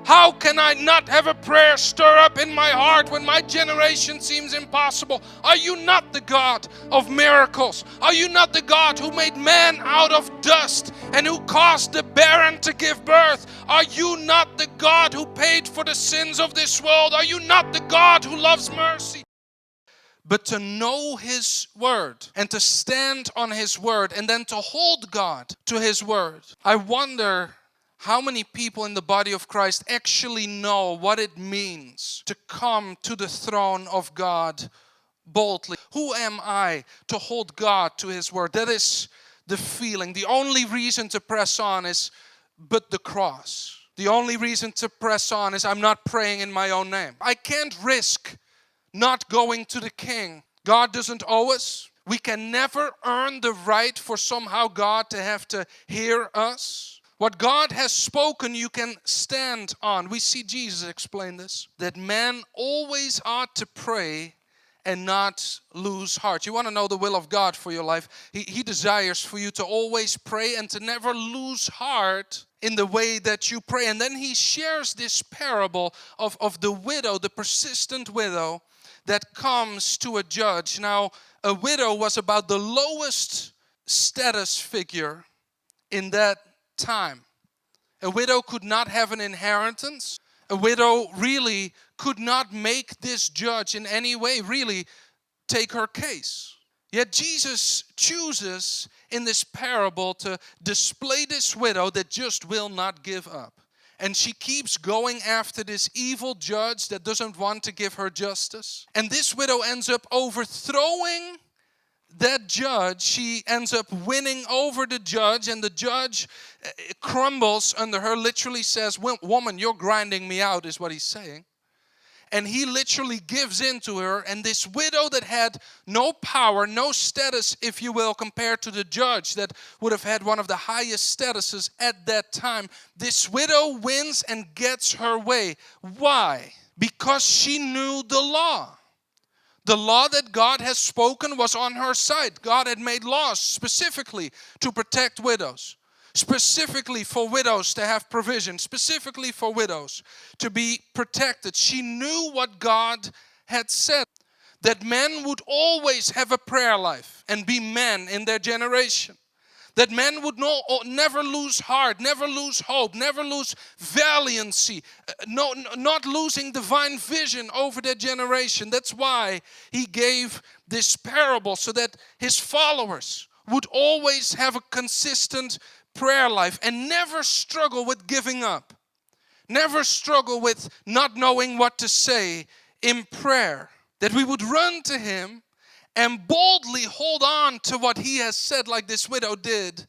How can I not have a prayer stir up in my heart when my generation seems impossible? Are you not the God of miracles? Are you not the God who made man out of dust and who caused the barren to give birth? Are you not the God who paid for the sins of this world? Are you not the God who loves mercy? But to know His word and to stand on His word and then to hold God to His word. I wonder how many people in the body of Christ actually know what it means to come to the throne of God boldly. Who am I to hold God to His word? That is the feeling. The only reason to press on is but the cross. The only reason to press on is I'm not praying in my own name. I can't risk not going to the King. God doesn't owe us. We can never earn the right for somehow God to have to hear us. What God has spoken, you can stand on. We see Jesus explain this, that man always ought to pray and not lose heart. You want to know the will of God for your life? He desires for you to always pray and to never lose heart in the way that you pray. And then He shares this parable of the widow, the persistent widow that comes to a judge. Now, a widow was about the lowest status figure in that time. A widow could not have an inheritance. A widow really could not make this judge in any way really take her case. Yet Jesus chooses in this parable to display this widow that just will not give up. And she keeps going after this evil judge that doesn't want to give her justice. And this widow ends up overthrowing that judge. She ends up winning over the judge, and the judge crumbles under her, literally says, "Woman, you're grinding me out," is what he's saying. And he literally gives in to her, and this widow that had no power, no status, if you will, compared to the judge that would have had one of the highest statuses at that time, this widow wins and gets her way. Why? Because she knew the law. The law that God has spoken was on her side. God had made laws specifically to protect widows, specifically for widows to have provision, specifically for widows to be protected. She knew what God had said, that men would always have a prayer life and be men in their generation. That men would never lose heart, never lose hope, never lose valiancy, not losing divine vision over their generation. That's why He gave this parable, so that His followers would always have a consistent prayer life and never struggle with giving up. Never struggle with not knowing what to say in prayer. That we would run to Him and boldly hold on to what He has said, like this widow did,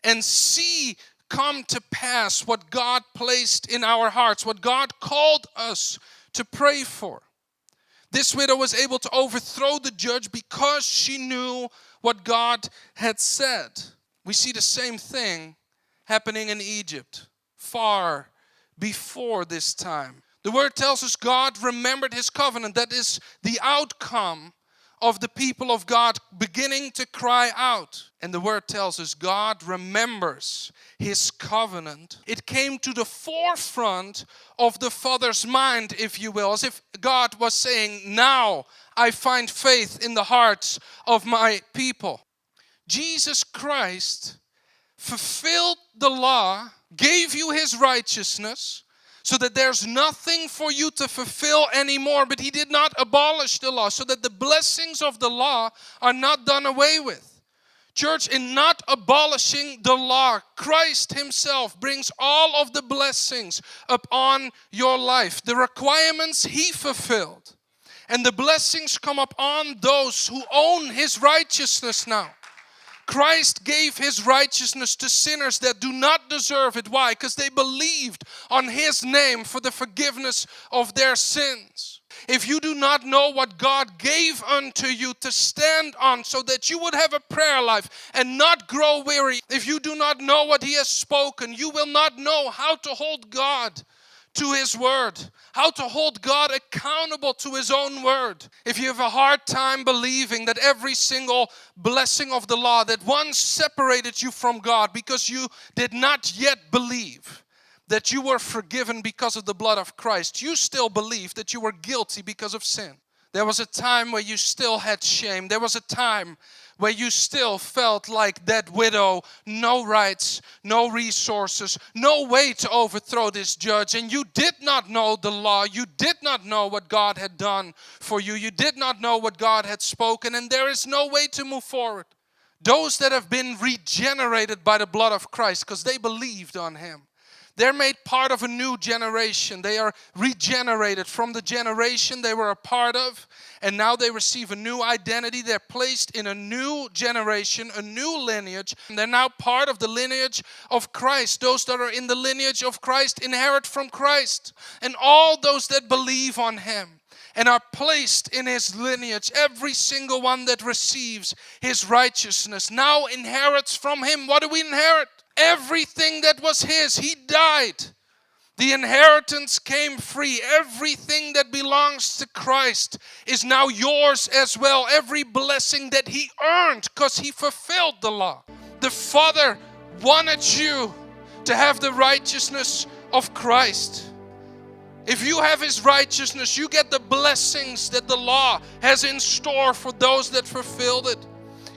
and see come to pass what God placed in our hearts, what God called us to pray for. This widow was able to overthrow the judge because she knew what God had said. We see the same thing happening in Egypt far before this time. The word tells us God remembered His covenant. That is the outcome of the people of God beginning to cry out. And the word tells us God remembers His covenant. It came to the forefront of the Father's mind, if you will, as if God was saying, now I find faith in the hearts of my people. Jesus Christ fulfilled the law, gave you His righteousness, so that there's nothing for you to fulfill anymore. But He did not abolish the law, so that the blessings of the law are not done away with. Church, in not abolishing the law, Christ Himself brings all of the blessings upon your life. The requirements He fulfilled. And the blessings come upon those who own His righteousness now. Christ gave His righteousness to sinners that do not deserve it. Why? Because they believed on His name for the forgiveness of their sins. If you do not know what God gave unto you to stand on so that you would have a prayer life and not grow weary, if you do not know what He has spoken, you will not know how to hold God to His word, how to hold God accountable to His own word. If you have a hard time believing that every single blessing of the law that once separated you from God because you did not yet believe, that you were forgiven because of the blood of Christ, you still believed that you were guilty because of sin. There was a time where you still had shame. There was a time where you still felt like that widow, no rights, no resources, no way to overthrow this judge. And you did not know the law. You did not know what God had done for you. You did not know what God had spoken. And there is no way to move forward. Those that have been regenerated by the blood of Christ because they believed on Him, they're made part of a new generation. They are regenerated from the generation they were a part of. And now they receive a new identity. They're placed in a new generation, a new lineage. And they're now part of the lineage of Christ. Those that are in the lineage of Christ inherit from Christ. And all those that believe on Him and are placed in His lineage, every single one that receives His righteousness now inherits from Him. What do we inherit? Everything that was His. He died. The inheritance came free. Everything that belongs to Christ is now yours as well. Every blessing that He earned because He fulfilled the law. The Father wanted you to have the righteousness of Christ. If you have His righteousness, you get the blessings that the law has in store for those that fulfilled it.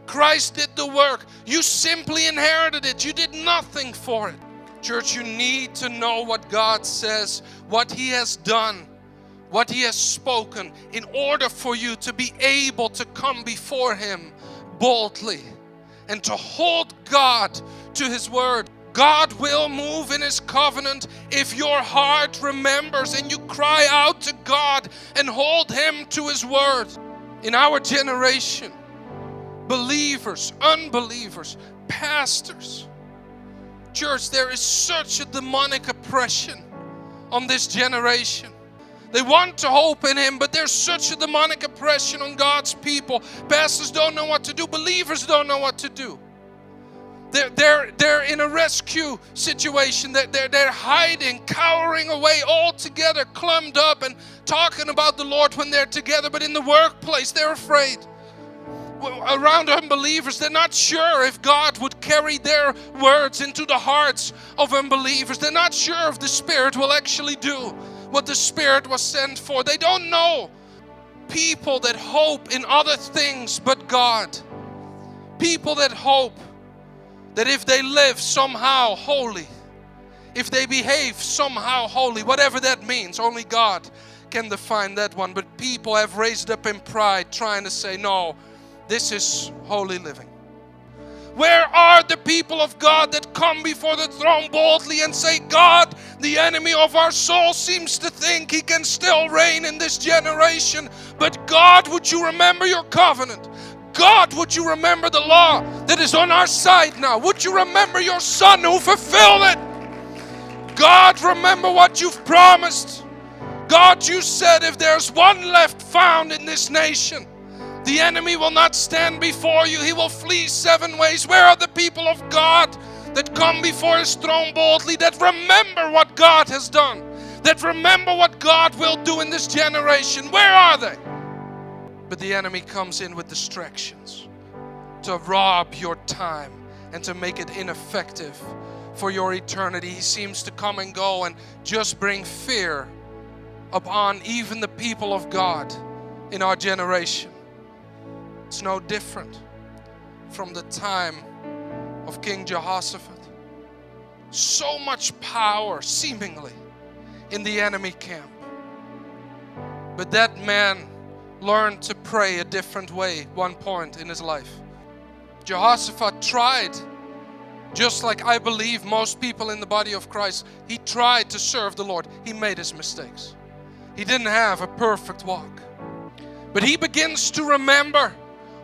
Christ did the work. You simply inherited it. You did nothing for it. Church, you need to know what God says, what He has done, what He has spoken, in order for you to be able to come before Him boldly and to hold God to His word. God will move in His covenant if your heart remembers and you cry out to God and hold Him to His word. In our generation, believers, unbelievers, pastors, church, there is such a demonic oppression on this generation. They want to hope in Him, but there's such a demonic oppression on God's people. Pastors don't know what to do. Believers don't know what to do. They're in a rescue situation. They're hiding, cowering away all together, clumped up and talking about the Lord when they're together. But in the workplace, they're afraid. Around unbelievers, they're not sure if God would carry their words into the hearts of unbelievers. They're not sure if the Spirit will actually do what the Spirit was sent for. They don't know. People that hope in other things but God. People that hope that if they live somehow holy, if they behave somehow holy, whatever that means, only God can define that one. But people have raised up in pride trying to say, no, this is holy living. Where are the people of God that come before the throne boldly and say, God, the enemy of our soul seems to think he can still reign in this generation, but God, would you remember your covenant? God, would you remember the law that is on our side now? Would you remember your Son who fulfilled it? God, remember what you've promised. God, you said if there's one left found in this nation, the enemy will not stand before you. He will flee 7 ways. Where are the people of God that come before His throne boldly, that remember what God has done, that remember what God will do in this generation? Where are they? But the enemy comes in with distractions to rob your time and to make it ineffective for your eternity. He seems to come and go and just bring fear upon even the people of God in our generation. It's no different from the time of King Jehoshaphat. So much power, seemingly, in the enemy camp. But that man learned to pray a different way at one point in his life. Jehoshaphat tried, just like I believe most people in the body of Christ, he tried to serve the Lord. He made his mistakes. He didn't have a perfect walk. But he begins to remember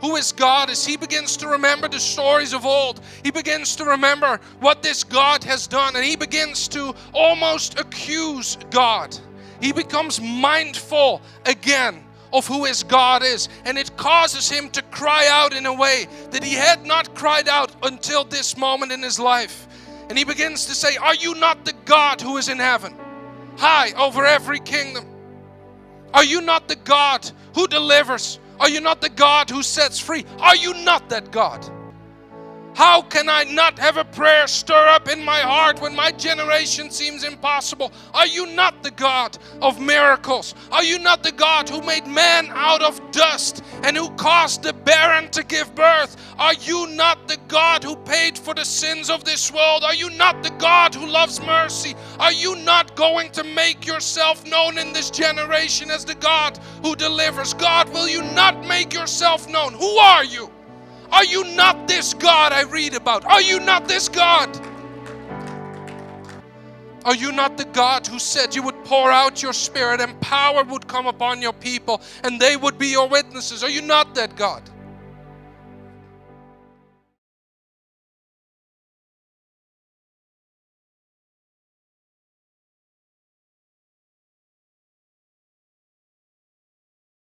who his God is. He begins to remember the stories of old. He begins to remember what this God has done. And he begins to almost accuse God. He becomes mindful again of who his God is. And it causes him to cry out in a way that he had not cried out until this moment in his life. And he begins to say, are you not the God who is in heaven, high over every kingdom? Are you not the God who delivers? Are you not the God who sets free? Are you not that God? How can I not have a prayer stir up in my heart when my generation seems impossible? Are you not the God of miracles? Are you not the God who made man out of dust and who caused the barren to give birth? Are you not the God who paid for the sins of this world? Are you not the God who loves mercy? Are you not going to make yourself known in this generation as the God who delivers? God, will you not make yourself known? Who are you? Are you not this God I read about? Are you not this God? Are you not the God who said you would pour out your Spirit and power would come upon your people and they would be your witnesses? Are you not that God?